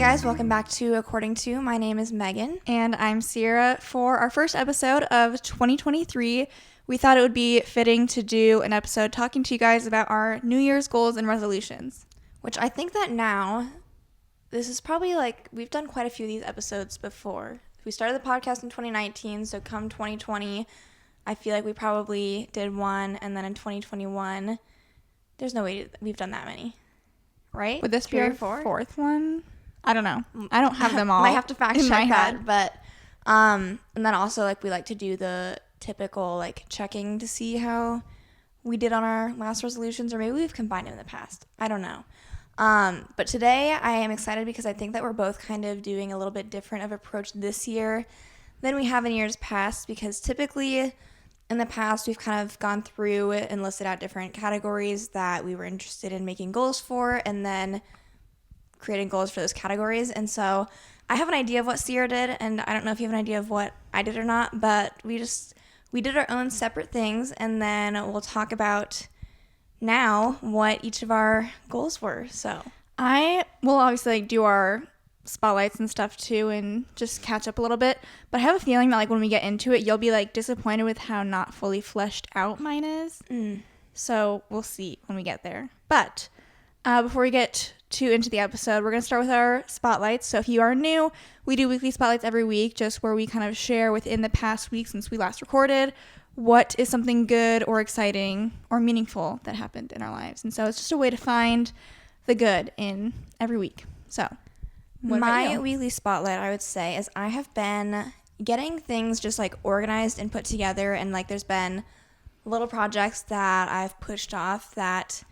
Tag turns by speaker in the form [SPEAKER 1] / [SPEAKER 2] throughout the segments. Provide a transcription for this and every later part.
[SPEAKER 1] guys, welcome back to According To. My name is Megan.
[SPEAKER 2] And I'm Ciera. For our first episode of 2023, we thought it would be fitting to do an episode talking to you guys about our New Year's goals and resolutions.
[SPEAKER 1] Which I think that now, this is probably like, we've done quite a few of these episodes before. We started the podcast in 2019, so come 2020, I feel like we probably did one, and then in 2021, there's no way we've done that many, right?
[SPEAKER 2] Would this be our fourth one? I don't know. I don't have them all.
[SPEAKER 1] Might have to fact check that, but and then also like we like to do the typical like checking to see how we did on our last resolutions, or maybe we've combined them in the past. I don't know. But today I am excited because I think that we're both kind of doing a little bit different of approach this year than we have in years past, because typically in the past we've kind of gone through and listed out different categories that we were interested in making goals for, and then creating goals for those categories. And so I have an idea of what Ciera did, and I don't know if you have an idea of what I did or not, but we did our own separate things, and then we'll talk about now what each of our goals were. So
[SPEAKER 2] I will obviously like do our spotlights and stuff too and just catch up a little bit, but I have a feeling that like when we get into it, you'll be like disappointed with how not fully fleshed out mine is. So we'll see when we get there. But before we get into the episode, we're going to start with our spotlights. So if you are new, we do weekly spotlights every week, just where we kind of share within the past week since we last recorded what is something good or exciting or meaningful that happened in our lives. And so it's just a way to find the good in every week. So
[SPEAKER 1] my weekly spotlight, I would say, is I have been getting things just like organized and put together, and like there's been little projects that I've pushed off that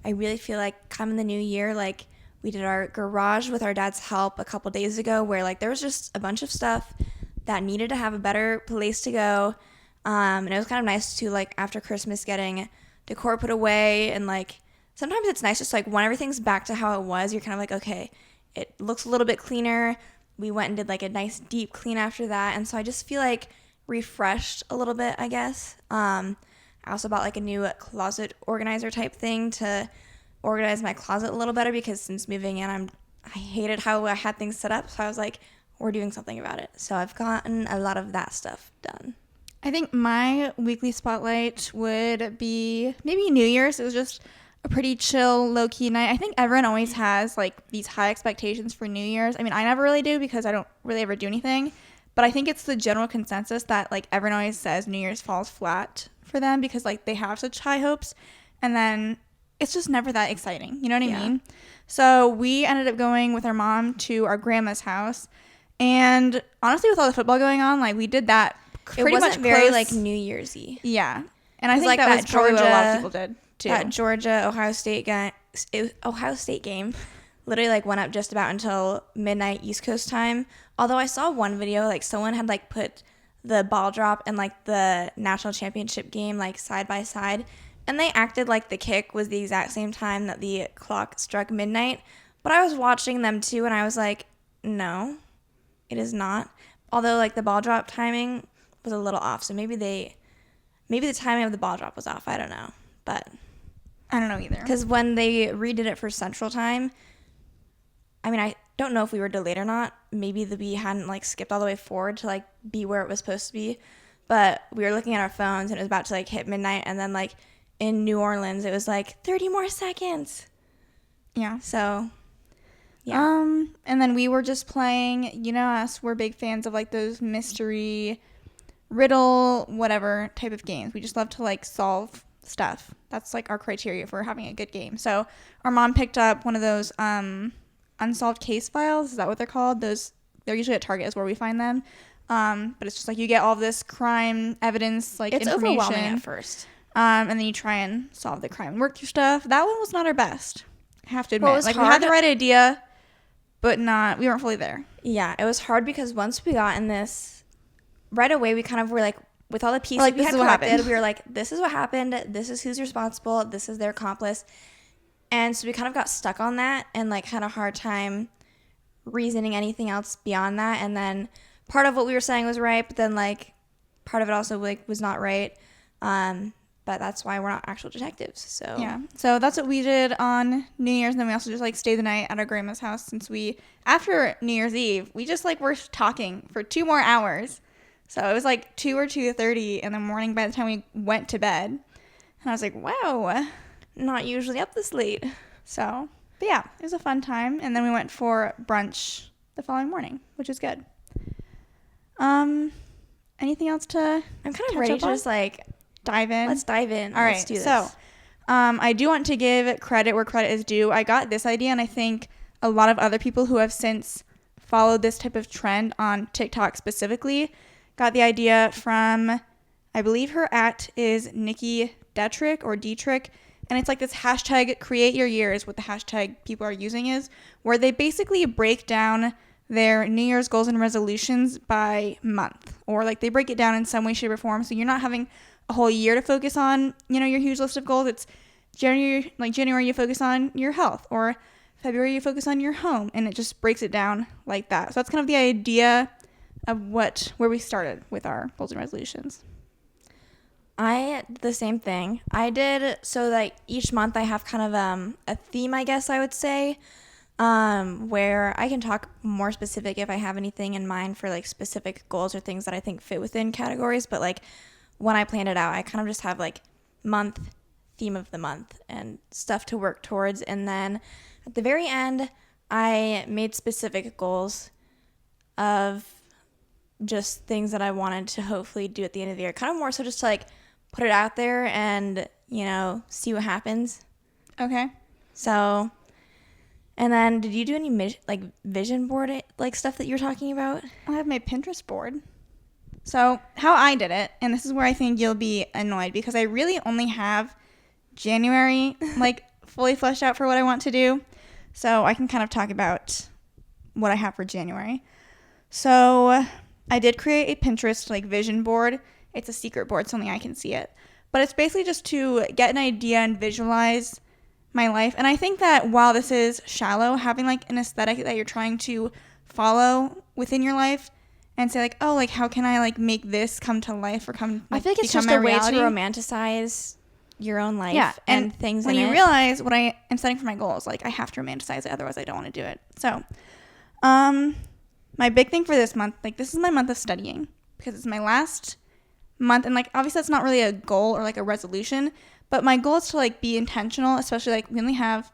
[SPEAKER 1] I really feel like come in the new year. Like we did our garage with our dad's help a couple days ago, where like there was just a bunch of stuff that needed to have a better place to go. And it was kind of nice to like after Christmas getting decor put away, and like sometimes it's nice just like when everything's back to how it was, you're kind of like, okay, it looks a little bit cleaner. We went and did like a nice deep clean after that. And so I just feel like refreshed a little bit, I guess. I also bought like a new closet organizer type thing to organize my closet a little better, because since moving in, I hated how I had things set up. So I was like, we're doing something about it. So I've gotten a lot of that stuff done.
[SPEAKER 2] I think my weekly spotlight would be maybe New Year's. It was just a pretty chill, low-key night. I think everyone always has like these high expectations for New Year's. I mean, I never really do because I don't really ever do anything. But I think it's the general consensus that like everyone always says New Year's falls flat for them because like they have such high hopes, and then it's just never that exciting. You know what I mean? So we ended up going with our mom to our grandma's house, and honestly, with all the football going on, like we did that pretty much
[SPEAKER 1] very
[SPEAKER 2] close.
[SPEAKER 1] like New Year's-y.
[SPEAKER 2] Yeah, and I think
[SPEAKER 1] like
[SPEAKER 2] that was probably what a lot of people did too.
[SPEAKER 1] That Georgia Ohio State game literally like went up just about until midnight East Coast time. Although I saw one video, like someone had like put the ball drop and like the national championship game like side by side, and they acted like the kick was the exact same time that the clock struck midnight. But I was watching them too, and I was like, no, it is not. Although like the ball drop timing was a little off, so maybe the timing of the ball drop was off. I don't know, but
[SPEAKER 2] I don't know either.
[SPEAKER 1] Because when they redid it for Central Time, I mean, I don't know if we were delayed or not. Maybe the bee hadn't like skipped all the way forward to like be where it was supposed to be. But we were looking at our phones, and it was about to like hit midnight, and then like in New Orleans, it was like 30 more seconds.
[SPEAKER 2] Yeah.
[SPEAKER 1] So, yeah.
[SPEAKER 2] And then we were just playing, you know us, we're big fans of like those mystery, riddle, whatever type of games. We just love to like solve stuff. That's like our criteria for having a good game. So our mom picked up one of those unsolved case files. Is that what they're called? They're usually at Target is where we find them. But it's just like you get all of this crime evidence, like
[SPEAKER 1] it's
[SPEAKER 2] information.
[SPEAKER 1] Overwhelming at first.
[SPEAKER 2] And then you try and solve the crime and work through stuff. That one was not our best, I have to admit.
[SPEAKER 1] Well,
[SPEAKER 2] like we had the right idea, but we weren't fully there.
[SPEAKER 1] Yeah, it was hard because once we got in this, right away we kind of were like, with all the pieces
[SPEAKER 2] like,
[SPEAKER 1] we had collected, we were like, this is what happened, this is who's responsible, this is their accomplice. And so we kind of got stuck on that and like had a hard time reasoning anything else beyond that. And then part of what we were saying was right, but then like part of it also like was not right. but that's why we're not actual detectives. So
[SPEAKER 2] yeah, so that's what we did on New Year's, and then we also just like stayed the night at our grandma's house, since we, after New Year's Eve, we just like were talking for 2 more hours. So it was like 2 or 2:30 in the morning by the time we went to bed, and I was like, wow,
[SPEAKER 1] not usually up this late.
[SPEAKER 2] So, but yeah, it was a fun time, and then we went for brunch the following morning, which is good. Anything else to
[SPEAKER 1] I'm kind of ready to just like
[SPEAKER 2] dive in?
[SPEAKER 1] Let's dive in.
[SPEAKER 2] All right,
[SPEAKER 1] Let's do this.
[SPEAKER 2] So I do want to give credit where credit is due. I got this idea, and I think a lot of other people who have since followed this type of trend on TikTok specifically got the idea from, I believe her @ is Nikki Detrick or Dietrich, and it's like this hashtag create your years, what the hashtag people are using is, where they basically break down their New Year's goals and resolutions by month, or like they break it down in some way, shape, or form. So you're not having a whole year to focus on, you know, your huge list of goals. It's January you focus on your health, or February you focus on your home, and it just breaks it down like that. So that's kind of the idea of where we started with our goals and resolutions.
[SPEAKER 1] I did the same thing. I did, so like each month I have kind of a theme, I guess I would say, where I can talk more specific if I have anything in mind for like specific goals or things that I think fit within categories. But like when I planned it out, I kind of just have like month, theme of the month, and stuff to work towards. And then at the very end, I made specific goals of just things that I wanted to hopefully do at the end of the year. Kind of more so just to like put it out there and, you know, see what happens.
[SPEAKER 2] Okay.
[SPEAKER 1] So, and then did you do any like vision board like stuff that you're talking about?
[SPEAKER 2] I have my Pinterest board. So how I did it, and this is where I think you'll be annoyed, because I really only have January like fully fleshed out for what I want to do. So I can kind of talk about what I have for January. So I did create a Pinterest like vision board. It's a secret board, so only I can see it. But it's basically just to get an idea and visualize my life. And I think that while this is shallow, having like an aesthetic that you're trying to follow within your life and say like, oh, like how can I like make this come to life or come like,
[SPEAKER 1] I feel like it's just a way to romanticize your own life and things
[SPEAKER 2] when
[SPEAKER 1] in
[SPEAKER 2] you
[SPEAKER 1] it.
[SPEAKER 2] realize what I am setting for my goals, like I have to romanticize it, otherwise I don't want to do it. So my big thing for this month, like this is my month of studying, because it's my last month, and like obviously that's not really a goal or like a resolution, but my goal is to like be intentional, especially like we only have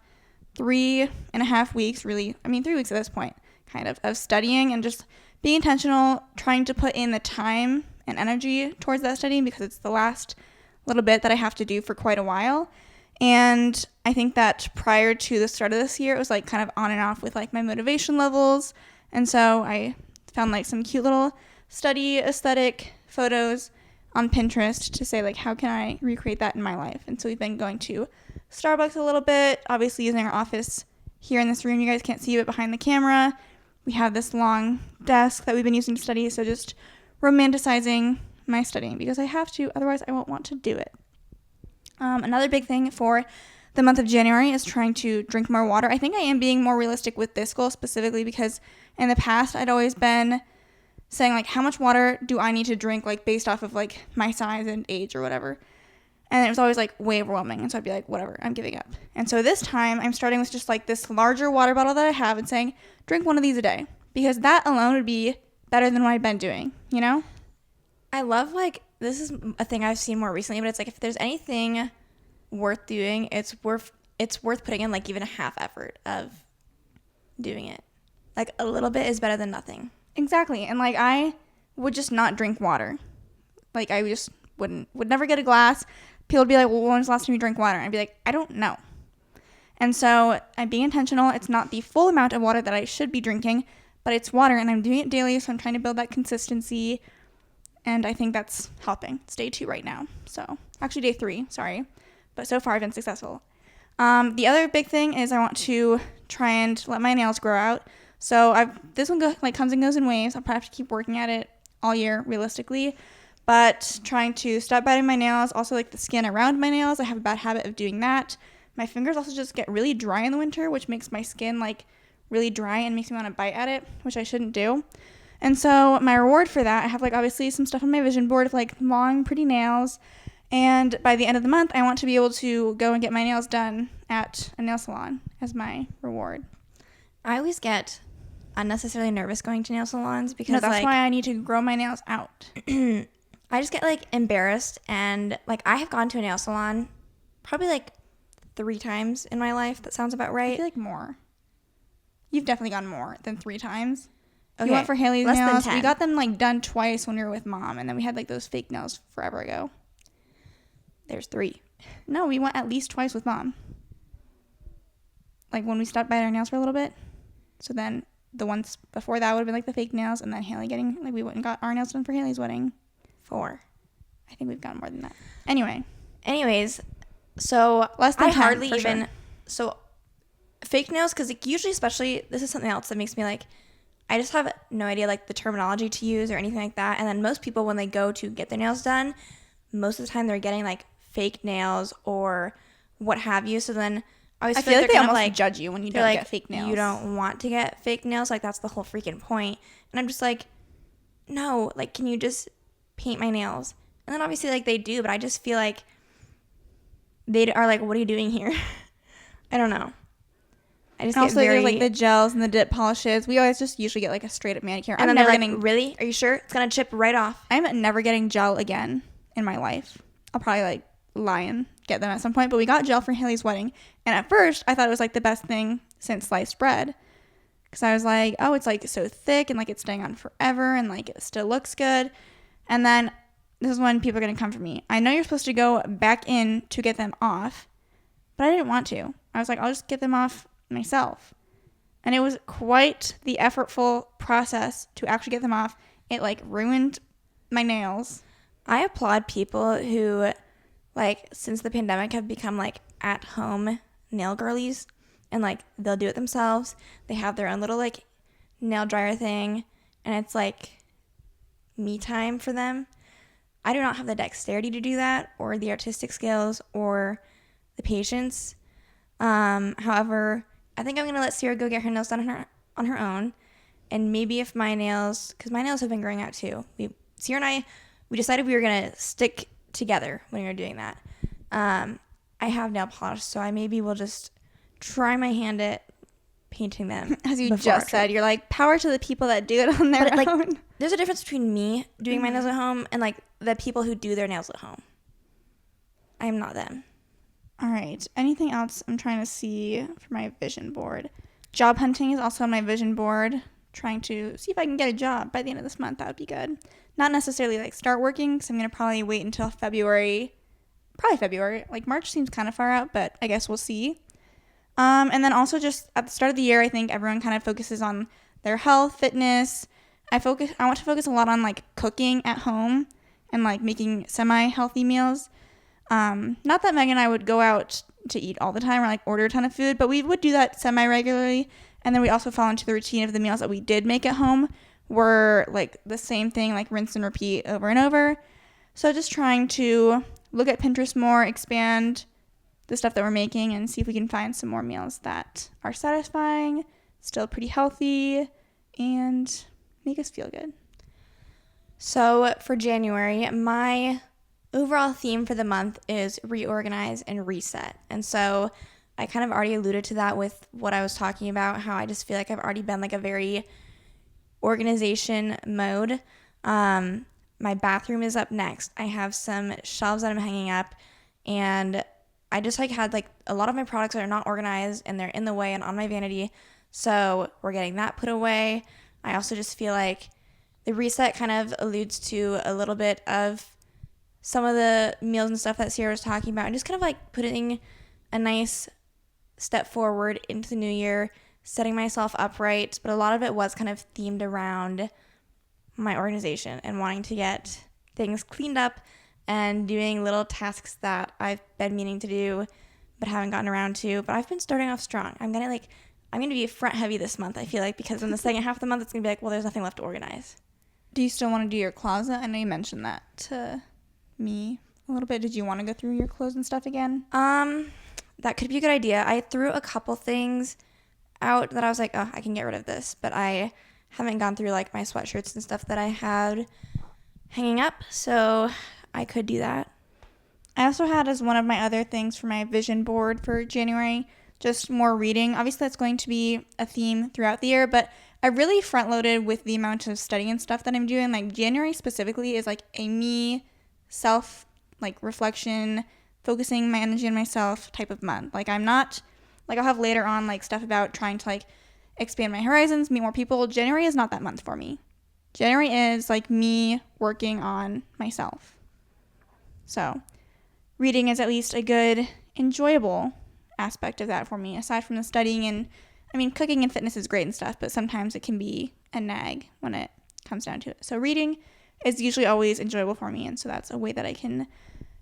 [SPEAKER 2] 3.5 weeks, really, I mean 3 weeks at this point, kind of studying, and just being intentional, trying to put in the time and energy towards that studying, because it's the last little bit that I have to do for quite a while. And I think that prior to the start of this year, it was like kind of on and off with like my motivation levels, and so I found like some cute little study aesthetic photos on Pinterest to say like how can I recreate that in my life. And so we've been going to Starbucks a little bit, obviously using our office here in this room. You guys can't see it behind the camera. We have this long desk that we've been using to study, so just romanticizing my studying because I have to, otherwise I won't want to do it. Another big thing for the month of January is trying to drink more water. I think I am being more realistic with this goal specifically because in the past I'd always been saying like how much water do I need to drink like based off of like my size and age or whatever. And it was always like way overwhelming, and so I'd be like, whatever, I'm giving up. And so this time I'm starting with just like this larger water bottle that I have and saying drink one of these a day, because that alone would be better than what I've been doing, you know?
[SPEAKER 1] I love like, this is a thing I've seen more recently, but it's like if there's anything worth doing, it's worth putting in like even a half effort of doing it. Like a little bit is better than nothing.
[SPEAKER 2] Exactly. And like I would just not drink water. Like I just would never get a glass. People would be like, well, when was the last time you drank water? And I'd be like, I don't know. And so I'm being intentional. It's not the full amount of water that I should be drinking, but it's water, and I'm doing it daily, so I'm trying to build that consistency, and I think that's helping. It's day 2 right now. So actually day 3, sorry. But so far I've been successful. The other big thing is I want to try and let my nails grow out. So this one comes and goes in waves. I'll probably have to keep working at it all year, realistically. But trying to stop biting my nails, also like the skin around my nails. I have a bad habit of doing that. My fingers also just get really dry in the winter, which makes my skin like really dry and makes me want to bite at it, which I shouldn't do. And so my reward for that, I have like obviously some stuff on my vision board of like long, pretty nails. And by the end of the month, I want to be able to go and get my nails done at a nail salon as my reward.
[SPEAKER 1] I always get unnecessarily nervous going to nail salons because
[SPEAKER 2] No, that's why I need to grow my nails out.
[SPEAKER 1] I just get like embarrassed, and like I have gone to a nail salon probably like 3 times in my life. That sounds about right.
[SPEAKER 2] I feel like more. You've definitely gone more than 3 times.
[SPEAKER 1] Okay,
[SPEAKER 2] we went for Haley's
[SPEAKER 1] less
[SPEAKER 2] nails.
[SPEAKER 1] than 10.
[SPEAKER 2] We got them like done twice when we were with Mom, and then we had like those fake nails forever ago.
[SPEAKER 1] There's 3.
[SPEAKER 2] No, we went at least twice with Mom. Like when we stopped by our nails for a little bit. So then the ones before that would have been like the fake nails, and then Haley getting, like we went and got our nails done for Haley's wedding.
[SPEAKER 1] 4.
[SPEAKER 2] I think we've gotten more than that.
[SPEAKER 1] Anyways, so
[SPEAKER 2] less than
[SPEAKER 1] I
[SPEAKER 2] 10,
[SPEAKER 1] hardly
[SPEAKER 2] for
[SPEAKER 1] even
[SPEAKER 2] sure.
[SPEAKER 1] So fake nails, because like usually, especially, this is something else that makes me like, I just have no idea like the terminology to use or anything like that. And then most people, when they go to get their nails done, most of the time they're getting like fake nails or what have you. So then I
[SPEAKER 2] feel like they almost like judge you when you don't get fake nails.
[SPEAKER 1] You don't want to get fake nails. Like that's the whole freaking point. And I'm just like, no, like, can you just paint my nails? And then obviously like they do, but I just feel like they are like, what are you doing here? I don't know. I just
[SPEAKER 2] also,
[SPEAKER 1] get very...
[SPEAKER 2] there's like the gels and the dip polishes. We always just usually get like a straight up manicure.
[SPEAKER 1] And then they're like, really? Are you sure? It's going to chip right off.
[SPEAKER 2] I'm never getting gel again in my life. I'll probably like lie and get them at some point. But we got gel for Haley's wedding. And at first, I thought it was like the best thing since sliced bread. Because I was like, oh, it's like so thick and like it's staying on forever and like it still looks good. And then this is when people are going to come for me. I know you're supposed to go back in to get them off. But I didn't want to. I was like, I'll just get them off myself. And it was quite the effortful process to actually get them off. It like ruined my nails.
[SPEAKER 1] I applaud people who like since the pandemic have become like at home nail girlies, and like they'll do it themselves. They have their own little like nail dryer thing, and it's like me time for them. I do not have the dexterity to do that, or the artistic skills, or the patience. However, I think I'm going to let Ciera go get her nails done on her own. And maybe if my nails, because my nails have been growing out too. Ciera and I, we decided we were going to stick together when we were doing that. I have nail polish, so I maybe will just try my hand at painting them.
[SPEAKER 2] As you just said, you're like, power to the people that do it on their own.
[SPEAKER 1] Like, there's a difference between me doing my nails at home and like the people who do their nails at home. I am not them.
[SPEAKER 2] All right. Anything else I'm trying to see for my vision board? Job hunting is also on my vision board. Trying to see if I can get a job by the end of this month. That would be good. Not necessarily like start working, because I'm going to probably wait until February. Probably February. Like March seems kind of far out, but I guess we'll see. And then also just at the start of the year, I think everyone kind of focuses on their health, fitness. I want to focus a lot on like cooking at home and like making semi-healthy meals. Not that Megan and I would go out to eat all the time or like order a ton of food, but we would do that semi-regularly. And then we also fall into the routine of the meals that we did make at home were like the same thing, like rinse and repeat over and over. So just trying to look at Pinterest more, expand the stuff that we're making, and see if we can find some more meals that are satisfying, still pretty healthy, and make us feel good.
[SPEAKER 1] So for January, my overall theme for the month is reorganize and reset. And so I kind of already alluded to that with what I was talking about, how I just feel like I've already been like a very organization mode. My bathroom is up next. I have some shelves that I'm hanging up, and I just like had like a lot of my products that are not organized and they're in the way and on my vanity. So we're getting that put away. I also just feel like the reset kind of alludes to a little bit of some of the meals and stuff that Ciera was talking about, and just kind of like putting a nice step forward into the new year, setting myself up right. But a lot of it was kind of themed around my organization and wanting to get things cleaned up and doing little tasks that I've been meaning to do but haven't gotten around to. But I've been starting off strong. I'm gonna be front heavy this month, I feel like, because in the second half of the month it's gonna be like, well, there's nothing left to organize.
[SPEAKER 2] Do you still want to do your closet? I know you mentioned that to me a little bit. Did you want to go through your clothes and stuff again?
[SPEAKER 1] That could be a good idea. I threw a couple things out that I was like, oh, I can get rid of this, but I haven't gone through like my sweatshirts and stuff that I had hanging up, so I could do that.
[SPEAKER 2] I also had as one of my other things for my vision board for January, just more reading. Obviously, that's going to be a theme throughout the year, but I really front loaded with the amount of studying and stuff that I'm doing. Like January specifically is like a me self like reflection, focusing my energy on myself type of month. Like I'm not like I'll have later on like stuff about trying to like expand my horizons, meet more people. January is not that month for me. January is like me working on myself. So reading is at least a good, enjoyable aspect of that for me, aside from the studying. And I mean, cooking and fitness is great and stuff, but sometimes it can be a nag when it comes down to it. So reading is usually always enjoyable for me, and so that's a way that I can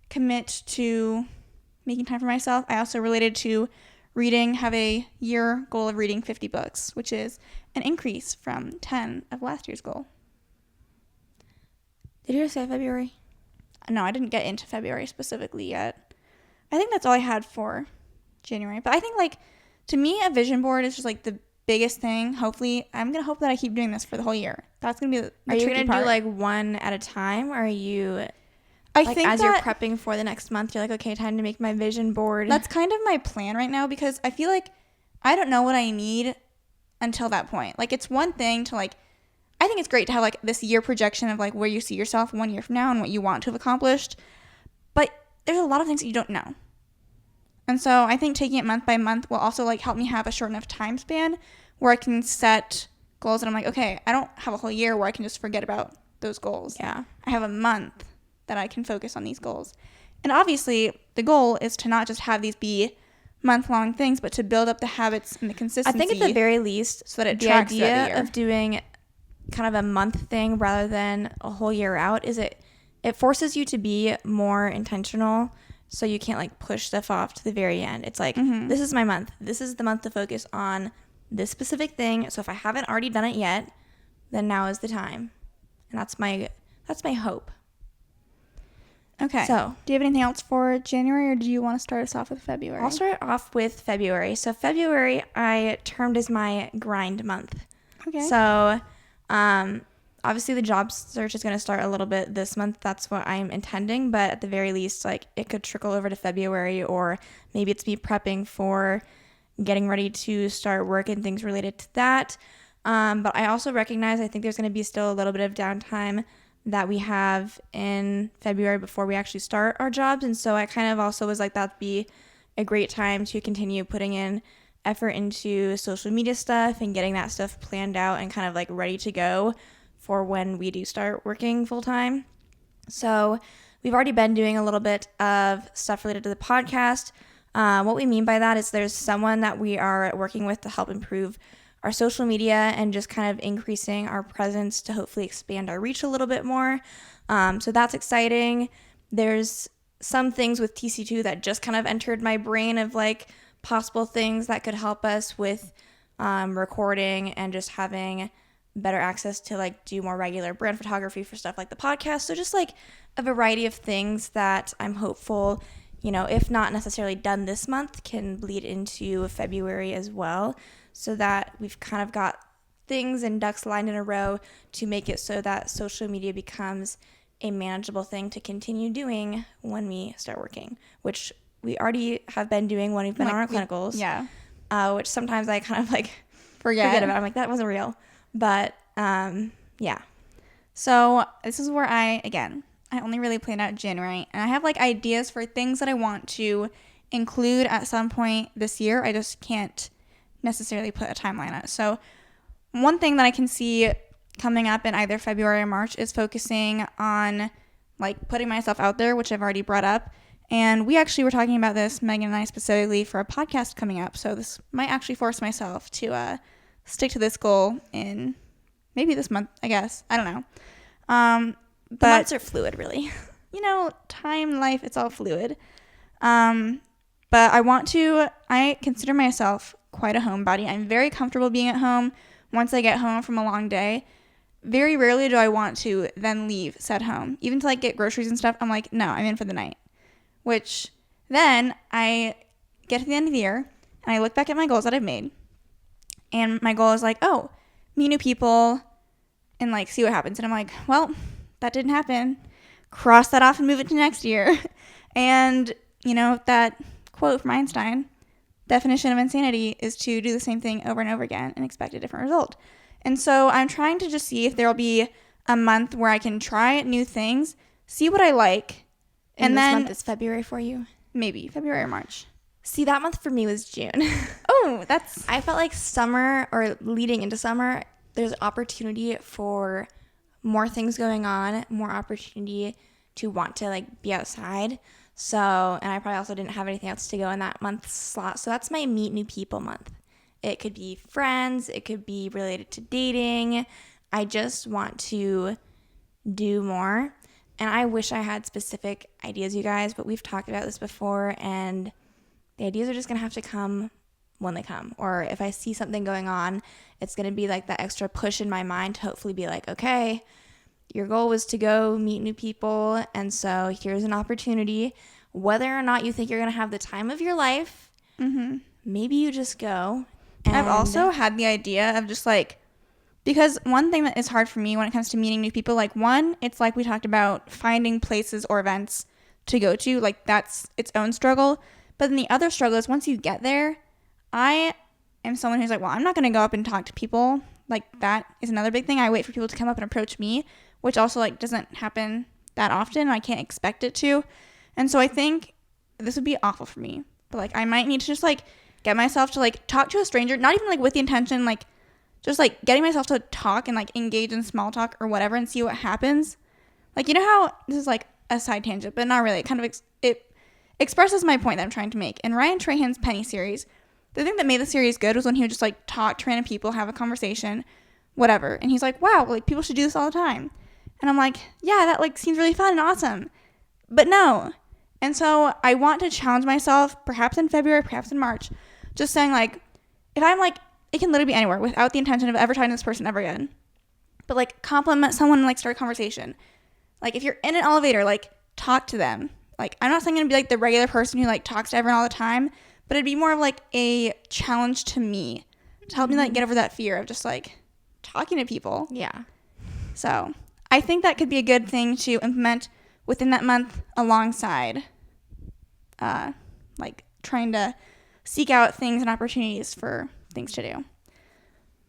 [SPEAKER 2] commit to making time for myself. I also, related to reading, have a year goal of reading 50 books, which is an increase from 10 of last year's goal.
[SPEAKER 1] Did you say February?
[SPEAKER 2] No, I didn't get into February specifically yet. I think that's all I had for January. But I think, like, to me, a vision board is just, like, the biggest thing. Hopefully, I'm going to hope that I keep doing this for the whole year. That's going to be the
[SPEAKER 1] Are you
[SPEAKER 2] tricky
[SPEAKER 1] going to
[SPEAKER 2] part.
[SPEAKER 1] do, like, one at a time? Or are you,
[SPEAKER 2] I
[SPEAKER 1] like,
[SPEAKER 2] think
[SPEAKER 1] as
[SPEAKER 2] that
[SPEAKER 1] you're prepping for the next month, you're like, okay, time to make my vision board?
[SPEAKER 2] That's kind of my plan right now, because I feel like I don't know what I need until that point. Like, it's one thing to, like, I think it's great to have, like, this year projection of, like, where you see yourself 1 year from now and what you want to have accomplished. But there's a lot of things that you don't know. And so I think taking it month by month will also, like, help me have a short enough time span where I can set goals and I'm like, okay, I don't have a whole year where I can just forget about those goals.
[SPEAKER 1] Yeah.
[SPEAKER 2] I have a month that I can focus on these goals. And obviously, the goal is to not just have these be month-long things, but to build up the habits and the consistency.
[SPEAKER 1] I think at the very least,
[SPEAKER 2] so that it
[SPEAKER 1] the
[SPEAKER 2] tracks throughout the
[SPEAKER 1] idea
[SPEAKER 2] year.
[SPEAKER 1] of doing kind of a month thing rather than a whole year out is it forces you to be more intentional, so you can't, like, push stuff off to the very end. It's like, This is my month. This is the month to focus on this specific thing. So if I haven't already done it yet, then now is the time. And that's my hope.
[SPEAKER 2] Okay.
[SPEAKER 1] So,
[SPEAKER 2] do you have anything else for January, or do you want to start us off with February?
[SPEAKER 1] I'll start off with February. So February I termed as my grind month.
[SPEAKER 2] Okay.
[SPEAKER 1] So obviously the job search is going to start a little bit this month. That's what I'm intending. But at the very least, like, it could trickle over to February, or maybe it's me prepping for getting ready to start work and things related to that. But I also recognize I think there's going to be still a little bit of downtime that we have in February before we actually start our jobs. And so I kind of also was like, that'd be a great time to continue putting in effort into social media stuff and getting that stuff planned out and kind of, like, ready to go for when we do start working full time. So we've already been doing a little bit of stuff related to the podcast. What we mean by that is there's someone that we are working with to help improve our social media and just kind of increasing our presence to hopefully expand our reach a little bit more. So that's exciting. There's some things with TC2 that just kind of entered my brain of, like, possible things that could help us with recording and just having better access to, like, do more regular brand photography for stuff like the podcast. So just, like, a variety of things that I'm hopeful, you know, if not necessarily done this month, can bleed into February as well, so that we've kind of got things and ducks lined in a row to make it so that social media becomes a manageable thing to continue doing when we start working, which we already have been doing when we've been on our clinicals.
[SPEAKER 2] Yeah.
[SPEAKER 1] Which sometimes I kind of, like,
[SPEAKER 2] Forget
[SPEAKER 1] about. I'm like, that wasn't real. But, yeah.
[SPEAKER 2] So this is where I only really planned out January, and I have, like, ideas for things that I want to include at some point this year. I just can't necessarily put a timeline on it. So one thing that I can see coming up in either February or March is focusing on, like, putting myself out there, which I've already brought up. And we actually were talking about this, Megan and I specifically, for a podcast coming up. So this might actually force myself to stick to this goal in maybe this month, I guess. I don't know.
[SPEAKER 1] But months are fluid, really.
[SPEAKER 2] You know, time, life, it's all fluid. But I consider myself quite a homebody. I'm very comfortable being at home once I get home from a long day. Very rarely do I want to then leave said home. Even to, like, get groceries and stuff, I'm like, no, I'm in for the night. Which then I get to the end of the year and I look back at my goals that I've made. And my goal is, like, oh, meet new people and, like, see what happens. And I'm like, well, that didn't happen. Cross that off and move it to next year. And, you know, that quote from Einstein, definition of insanity is to do the same thing over and over again and expect a different result. And so I'm trying to just see if there'll be a month where I can try new things, see what I like.
[SPEAKER 1] And this month is February for you?
[SPEAKER 2] Maybe February or March.
[SPEAKER 1] See, that month for me was June.
[SPEAKER 2] Oh, I
[SPEAKER 1] felt like summer, or leading into summer, there's opportunity for more things going on, more opportunity to want to like be outside. So, and I probably also didn't have anything else to go in that month slot. So that's my meet new people month. It could be friends. It could be related to dating. I just want to do more. And I wish I had specific ideas, you guys, but we've talked about this before, and the ideas are just going to have to come when they come. Or if I see something going on, it's going to be like that extra push in my mind to hopefully be like, okay, your goal was to go meet new people, and so here's an opportunity. Whether or not you think you're going to have the time of your life, maybe you just go.
[SPEAKER 2] And I've also had the idea of just like, because one thing that is hard for me when it comes to meeting new people, like one, it's like we talked about finding places or events to go to, like that's its own struggle. But then the other struggle is once you get there, I am someone who's like, well, I'm not going to go up and talk to people. Like that is another big thing. I wait for people to come up and approach me, which also like doesn't happen that often. I can't expect it to. And so I think this would be awful for me. But like I might need to just like get myself to like talk to a stranger, not even like with the intention, like just like getting myself to talk and like engage in small talk or whatever and see what happens. Like, you know how this is like a side tangent, but not really. It kind of it expresses my point that I'm trying to make. In Ryan Trahan's Penny series, the thing that made the series good was when he would just like talk to random people, have a conversation, whatever. And he's like, wow, like people should do this all the time. And I'm like, yeah, that like seems really fun and awesome. But no. And so I want to challenge myself, perhaps in February, perhaps in March, just saying like, if I'm like, it can literally be anywhere without the intention of ever talking to this person ever again. But like compliment someone and like start a conversation. Like if you're in an elevator, like talk to them. Like I'm not saying I'm gonna be like the regular person who like talks to everyone all the time, but it'd be more of like a challenge to me to help me like get over that fear of just like talking to people.
[SPEAKER 1] Yeah.
[SPEAKER 2] So I think that could be a good thing to implement within that month alongside like trying to seek out things and opportunities for things to do.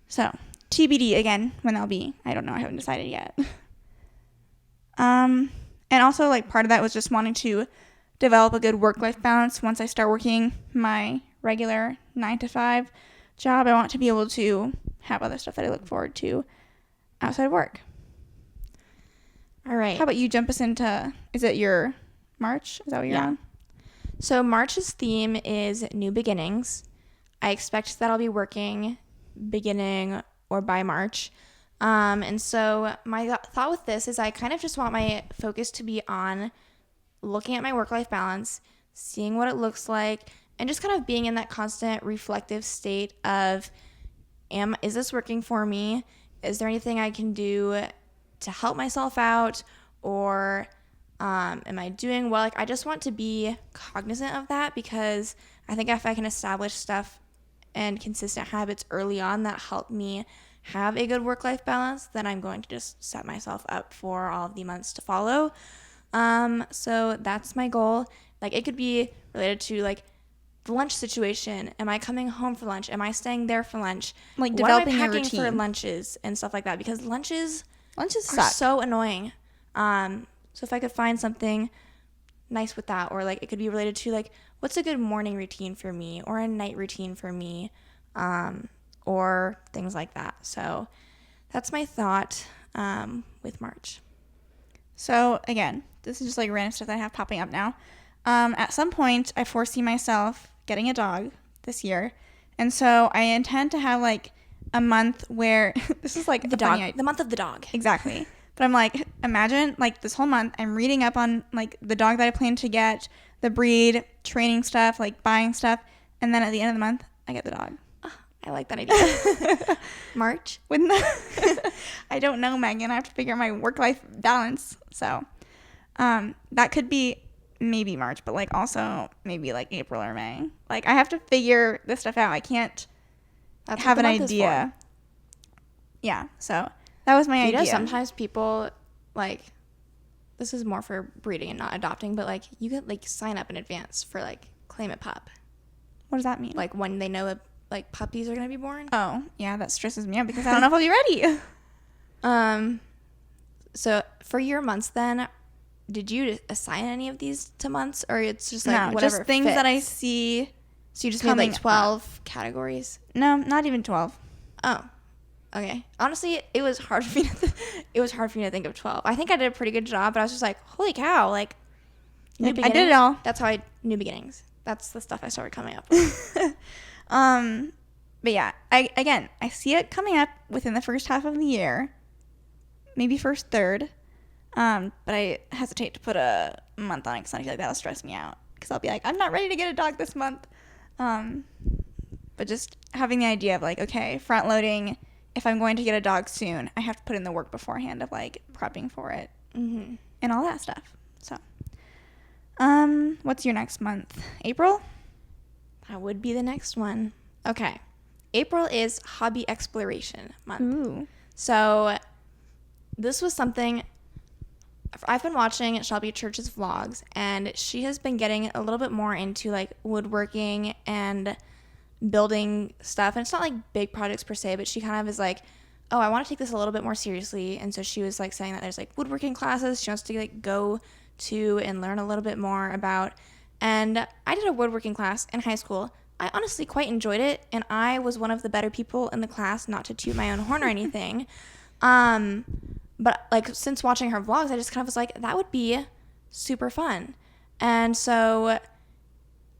[SPEAKER 2] So TBD again when that'll be. I don't know. I haven't decided yet. And also like part of that was just wanting to develop a good work-life balance. Once I start working my regular 9-to-5 job, I want to be able to have other stuff that I look forward to outside of work.
[SPEAKER 1] All right.
[SPEAKER 2] How about you jump us into, is it your March? Is that what you're on?
[SPEAKER 1] So March's theme is new beginnings. I expect that I'll be working beginning or by March. And so my thought with this is I kind of just want my focus to be on looking at my work-life balance, seeing what it looks like, and just kind of being in that constant reflective state of, is this working for me? Is there anything I can do to help myself out? Or am I doing well? Like I just want to be cognizant of that, because I think if I can establish stuff and consistent habits early on that help me have a good work-life balance, then I'm going to just set myself up for all of the months to follow. So that's my goal. Like it could be related to like the lunch situation. Am I coming home for lunch? Am I staying there for lunch?
[SPEAKER 2] Like developing
[SPEAKER 1] what am I
[SPEAKER 2] your
[SPEAKER 1] packing
[SPEAKER 2] routine
[SPEAKER 1] for lunches and stuff like that? Because lunches are
[SPEAKER 2] suck.
[SPEAKER 1] so annoying. So if I could find something nice with that, or like it could be related to like what's a good morning routine for me or a night routine for me, or things like that. So that's my thought with March.
[SPEAKER 2] So again, this is just like random stuff that I have popping up now. At some point, I foresee myself getting a dog this year, and so I intend to have like a month where this is like
[SPEAKER 1] the month of the dog.
[SPEAKER 2] Exactly. But I'm like, imagine like this whole month I'm reading up on like the dog that I plan to get, the breed, training stuff, like buying stuff, and then at the end of the month I get the dog.
[SPEAKER 1] Oh, I like that idea. March?
[SPEAKER 2] I don't know, Megan. I have to figure out my work-life balance. So that could be maybe March, but like also maybe like April or May. Like I have to figure this stuff out. I can't have an idea. Yeah, so that was my idea.
[SPEAKER 1] Sometimes people like this is more for breeding and not adopting, but like you could like sign up in advance for like Claim a Pup.
[SPEAKER 2] What does that mean?
[SPEAKER 1] Like when they know like puppies are gonna be born.
[SPEAKER 2] Oh, yeah, that stresses me out because I don't know if I'll be ready.
[SPEAKER 1] So for your months then, did you assign any of these to months, or it's just like
[SPEAKER 2] no,
[SPEAKER 1] whatever
[SPEAKER 2] just things
[SPEAKER 1] fits?
[SPEAKER 2] that I see.
[SPEAKER 1] So you just made like 12 categories?
[SPEAKER 2] No, not even 12.
[SPEAKER 1] Oh, okay. Honestly, it was hard for me to think of 12. I think I did a pretty good job, but I was just like, holy cow, like
[SPEAKER 2] I did it all.
[SPEAKER 1] That's how new beginnings. That's the stuff I started coming up with.
[SPEAKER 2] But yeah, I see it coming up within the first half of the year, maybe first third. But I hesitate to put a month on it because I feel like that'll stress me out because I'll be like, I'm not ready to get a dog this month. But just having the idea of like, okay, front loading, if I'm going to get a dog soon, I have to put in the work beforehand of like prepping for it and all that stuff. So, what's your next month? April?
[SPEAKER 1] That would be the next one. Okay. April is hobby exploration month.
[SPEAKER 2] Ooh.
[SPEAKER 1] So this was something I've been watching Shelby Church's vlogs, and she has been getting a little bit more into like woodworking and building stuff. And it's not like big projects per se, but she kind of is like, oh, I want to take this a little bit more seriously. And so she was like saying that there's like woodworking classes she wants to like go to and learn a little bit more about. And I did a woodworking class in high school. I honestly quite enjoyed it, and I was one of the better people in the class, not to toot my own horn or anything. But like since watching her vlogs, I just kind of was like, that would be super fun. And so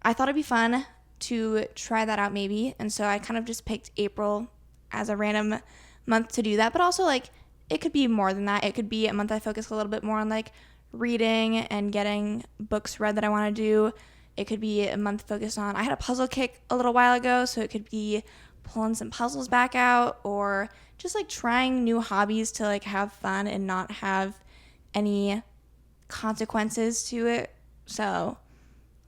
[SPEAKER 1] I thought it'd be fun to try that out maybe. And so I kind of just picked April as a random month to do that. But also like it could be more than that. It could be a month I focus a little bit more on like reading and getting books read that I want to do. It could be a month focused on, I had a puzzle kick a little while ago, so it could be pulling some puzzles back out, or just like trying new hobbies to like have fun and not have any consequences to it. So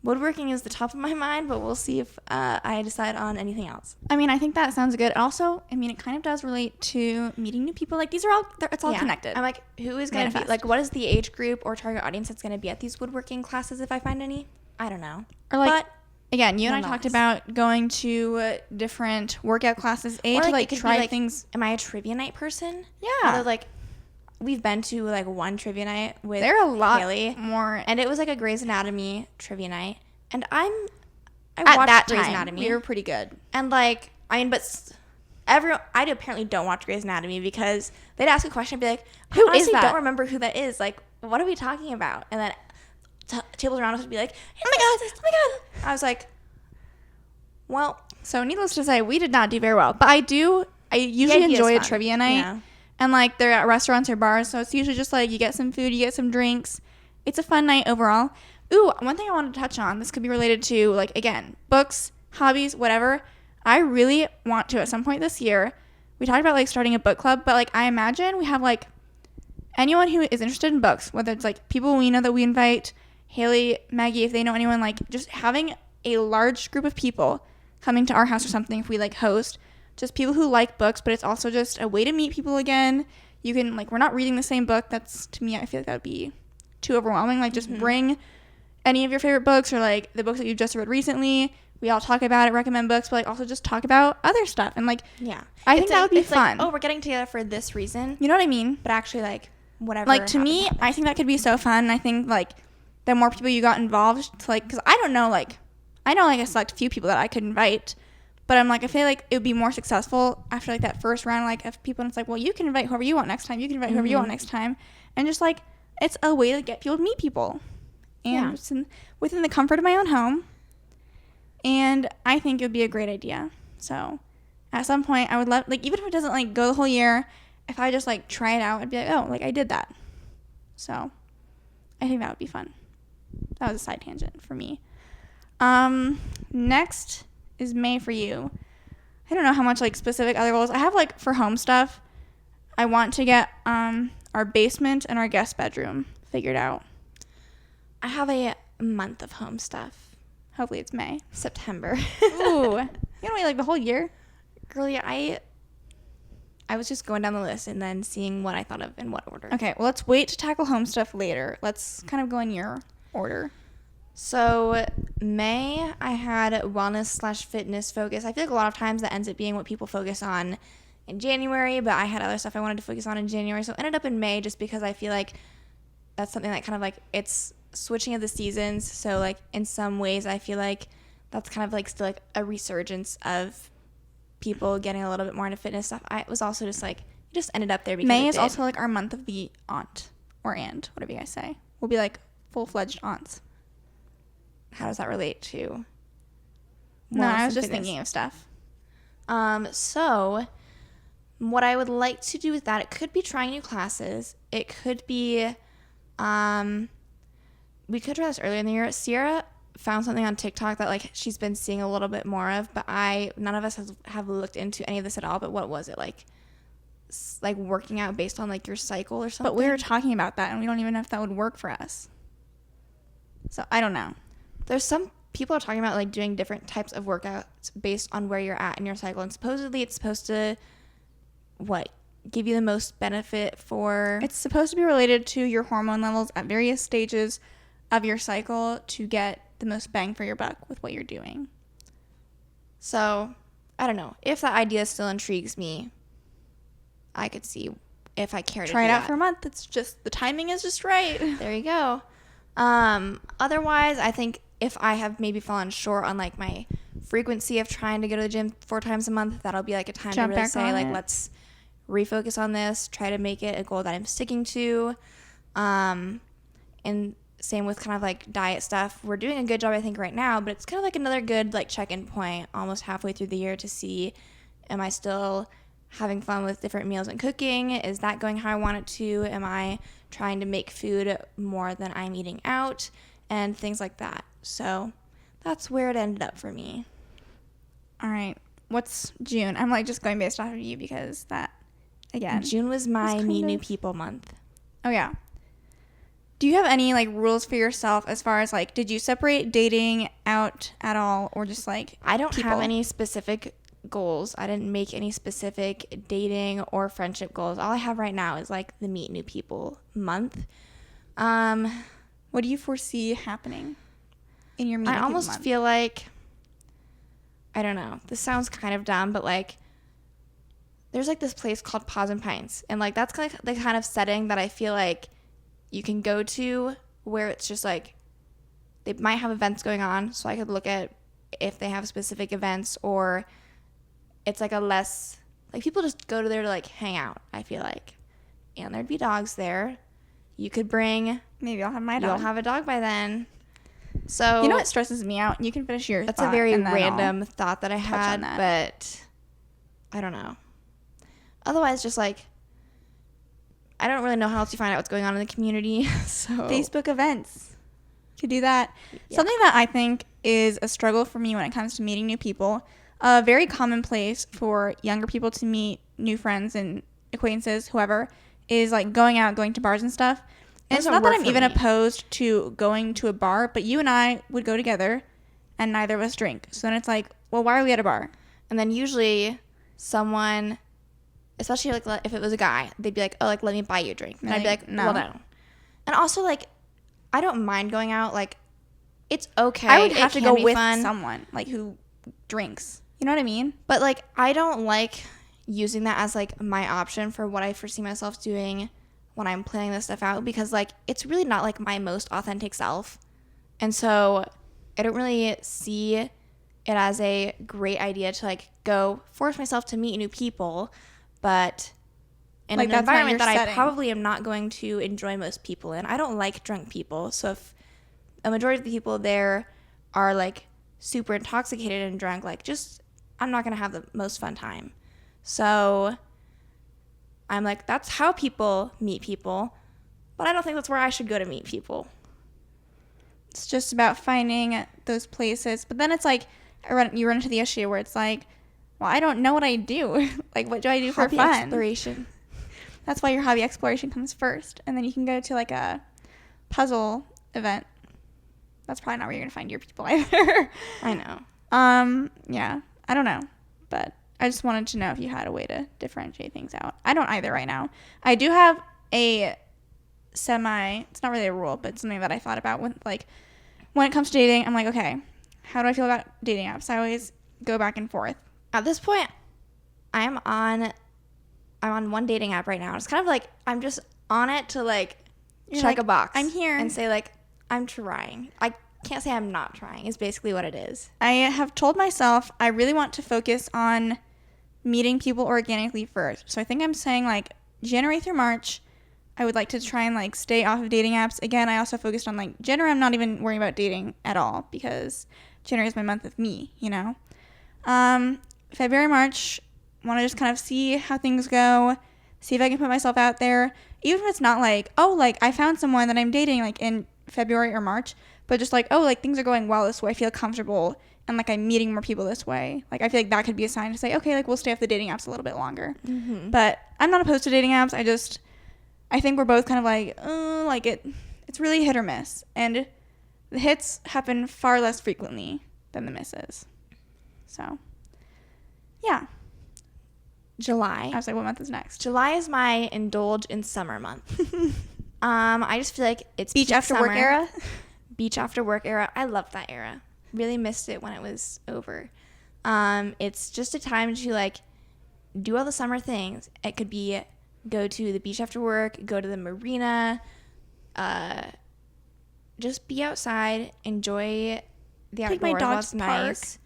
[SPEAKER 1] woodworking is the top of my mind, but we'll see if I decide on anything else.
[SPEAKER 2] I mean, I think that sounds good. Also, I mean, it kind of does relate to meeting new people. Like these are all, it's all connected.
[SPEAKER 1] I'm like, who is going to be, like, what is the age group or target audience that's going to be at these woodworking classes if I find any? I don't know.
[SPEAKER 2] Or like, again, you and I talked about going to different workout classes, to like try like, things.
[SPEAKER 1] Am I a trivia night person?
[SPEAKER 2] Yeah.
[SPEAKER 1] Although, like, we've been to like one trivia night with
[SPEAKER 2] there are a lot
[SPEAKER 1] Haley,
[SPEAKER 2] more,
[SPEAKER 1] and it was like a Grey's Anatomy trivia night, and I
[SPEAKER 2] at
[SPEAKER 1] watched
[SPEAKER 2] that
[SPEAKER 1] Grey's
[SPEAKER 2] time,
[SPEAKER 1] Anatomy.
[SPEAKER 2] we were pretty good,
[SPEAKER 1] and like I apparently don't watch Grey's Anatomy because they'd ask a question and be like, who is that? I don't remember who that is. Like, what are we talking about? And then tables around us would be like, oh my god. I was like, well.
[SPEAKER 2] So needless to say, we did not do very well. But I usually enjoy a trivia night. Yeah. And like they're at restaurants or bars. So it's usually just like you get some food, you get some drinks. It's a fun night overall. Ooh, one thing I wanted to touch on. This could be related to like, again, books, hobbies, whatever. I really want to at some point this year. We talked about like starting a book club. But like I imagine we have like anyone who is interested in books, whether it's like people we know that we invite, Haley, Maggie, if they know anyone, like just having a large group of people coming to our house or something if we like host, just people who like books, but it's also just a way to meet people again. You can like, we're not reading the same book. That's, to me, I feel like that would be too overwhelming. Like just bring any of your favorite books or like the books that you've just read recently. We all talk about it, recommend books, but like also just talk about other stuff. And like,
[SPEAKER 1] yeah,
[SPEAKER 2] I think that would be fun.
[SPEAKER 1] Like, oh, we're getting together for this reason.
[SPEAKER 2] You know what I mean?
[SPEAKER 1] But actually like whatever.
[SPEAKER 2] Like to me, I think that could be so fun. I think like the more people you got involved, to like, because I don't know, like, I know like a select few people that I could invite, but I'm like, I feel like it would be more successful after like that first round, like of people, and it's like, well, you can invite whoever you want next time, you can invite whoever you want next time, and just like, it's a way to get people to meet people, and it's within the comfort of my own home, and I think it would be a great idea. So at some point, I would love, like, even if it doesn't like go the whole year, if I just like try it out, I'd be like, oh, like I did that. So I think that would be fun. That was a side tangent for me. Next is May for you. I don't know how much like specific other goals I have. Like for home stuff, I want to get our basement and our guest bedroom figured out.
[SPEAKER 1] I have a month of home stuff.
[SPEAKER 2] Hopefully it's May.
[SPEAKER 1] September.
[SPEAKER 2] Ooh, you don't wait like the whole year.
[SPEAKER 1] Girl, yeah, I I was just going down the list and then seeing what I thought of in what order.
[SPEAKER 2] Okay, well, let's wait to tackle home stuff later. Let's kind of go in your order.
[SPEAKER 1] So May, I had wellness/fitness focus. I feel like a lot of times that ends up being what people focus on in January, but I had other stuff I wanted to focus on in January, so it ended up in May just because I feel like that's something that kind of like it's switching of the seasons. So like in some ways I feel like that's kind of like still like a resurgence of people getting a little bit more into fitness stuff. I was also just like, it just ended up there because
[SPEAKER 2] May is also like our month of the aunt or aunt, whatever you guys say. We'll be like full-fledged aunts.
[SPEAKER 1] How does that relate to?
[SPEAKER 2] No, I was just thinking of stuff.
[SPEAKER 1] So what I would like to do with that, it could be trying new classes. It could be, we could try this earlier in the year. Ciera found something on TikTok that like she's been seeing a little bit more of, but none of us have looked into any of this at all. But what was it like working out based on like your cycle or something?
[SPEAKER 2] But we were talking about that and we don't even know if that would work for us. So I don't know.
[SPEAKER 1] There's some people are talking about like doing different types of workouts based on where you're at in your cycle, and supposedly it's supposed to give you the most benefit for.
[SPEAKER 2] It's supposed to be related to your hormone levels at various stages of your cycle to get the most bang for your buck with what you're doing.
[SPEAKER 1] So I don't know if that idea still intrigues me. I could see if I care to
[SPEAKER 2] try it out
[SPEAKER 1] that.
[SPEAKER 2] for a month. It's just the timing is just right.
[SPEAKER 1] There you go. Otherwise, I think if I have maybe fallen short on like my frequency of trying to go to the gym 4 times a month, that'll be like a time to really say like, let's refocus on this, try to make it a goal that I'm sticking to. And same with kind of like diet stuff. We're doing a good job, I think, right now, but it's kind of like another good like check-in point almost halfway through the year to see, am I still having fun with different meals and cooking? Is that going how I want it to? Am I trying to make food more than I'm eating out? And things like that. So that's where it ended up for me.
[SPEAKER 2] All right. What's June? I'm like just going based off of you because that, again.
[SPEAKER 1] June was my Meet New People month.
[SPEAKER 2] Oh, yeah. Do you have any like rules for yourself as far as like, did you separate dating out at all or just like
[SPEAKER 1] I don't have any specific goals. I didn't make any specific dating or friendship goals. All I have right now is like the Meet New People month.
[SPEAKER 2] What do you foresee happening in your Meet New People month? I almost
[SPEAKER 1] feel like, I don't know, this sounds kind of dumb, but like there's like this place called Paws and Pints, and like that's like the kind of setting that I feel like you can go to where it's just like they might have events going on, so I could look at if they have specific events, or it's like a less like people just go to there to like hang out, I feel like. And there'd be dogs there. You could bring,
[SPEAKER 2] maybe I'll have my dog.
[SPEAKER 1] You'll have a dog by then. So
[SPEAKER 2] you know what stresses me out? You can finish your
[SPEAKER 1] that's
[SPEAKER 2] thought.
[SPEAKER 1] That's a very random thought that I had, but I don't know. Otherwise, just like I don't really know how else you find out what's going on in the community. So
[SPEAKER 2] Facebook events. You could do that. Yeah. Something that I think is a struggle for me when it comes to meeting new people. A very common place for younger people to meet new friends and acquaintances, whoever, is like going out, going to bars and stuff. And it's not that I'm even opposed to going to a bar, but you and I would go together and neither of us drink. So then it's like, well, why are we at a bar?
[SPEAKER 1] And then usually someone, especially like if it was a guy, they'd be like, oh, like, let me buy you a drink. And I'd be like, no. Well, no. And also, like, I don't mind going out. Like, it's okay.
[SPEAKER 2] I would have to go with someone, like, who drinks. You know what I mean?
[SPEAKER 1] But, like, I don't like using that as, like, my option for what I foresee myself doing when I'm planning this stuff out, because, like, it's really not, like, my most authentic self. And so I don't really see it as a great idea to, like, go force myself to meet new people, but in like an environment that I probably am not going to enjoy most people in. I don't like drunk people. So if a majority of the people there are, like, super intoxicated and drunk, like, just I'm not going to have the most fun time. So I'm like, that's how people meet people, but I don't think that's where I should go to meet people.
[SPEAKER 2] It's just about finding those places. But then it's like you run into the issue where it's like, well, I don't know what I do. Like, what do I do for fun?
[SPEAKER 1] Hobby exploration.
[SPEAKER 2] That's why your hobby exploration comes first. And then you can go to like a puzzle event. That's probably not where you're going to find your people either.
[SPEAKER 1] I know.
[SPEAKER 2] Yeah. I don't know. But I just wanted to know if you had a way to differentiate things out. I don't either right now. I do have a it's not really a rule, but it's something that I thought about when it comes to dating. I'm like, okay, how do I feel about dating apps? I always go back and forth.
[SPEAKER 1] At this point, I'm on one dating app right now. It's kind of like I'm just on it to check a box.
[SPEAKER 2] I'm here.
[SPEAKER 1] And say I'm trying. I can't say I'm not trying. Is basically what it is.
[SPEAKER 2] I have told myself I really want to focus on meeting people organically first. So I think I'm saying January through March, I would like to try and stay off of dating apps. Again, I also focused on January. I'm not even worrying about dating at all because January is my month of me, February, March, want to just kind of see how things go, see if I can put myself out there, even if it's not I found someone that I'm dating in February or March, but just things are going well this way. I feel comfortable and I'm meeting more people this way. I feel that could be a sign to say, okay, we'll stay off the dating apps a little bit longer.
[SPEAKER 1] Mm-hmm.
[SPEAKER 2] But I'm not opposed to dating apps. I think we're both kind of it's really hit or miss. And the hits happen far less frequently than the misses. So, yeah.
[SPEAKER 1] July.
[SPEAKER 2] I was like, what month is next?
[SPEAKER 1] July is my indulge in summer month. I just feel like it's
[SPEAKER 2] beach after work era.
[SPEAKER 1] Beach after work era. I love that era. Really missed it when it was over. It's just a time to do all the summer things. It could be go to the beach after work, go to the marina, just be outside, enjoy the outdoors.
[SPEAKER 2] Take my dog to
[SPEAKER 1] nice.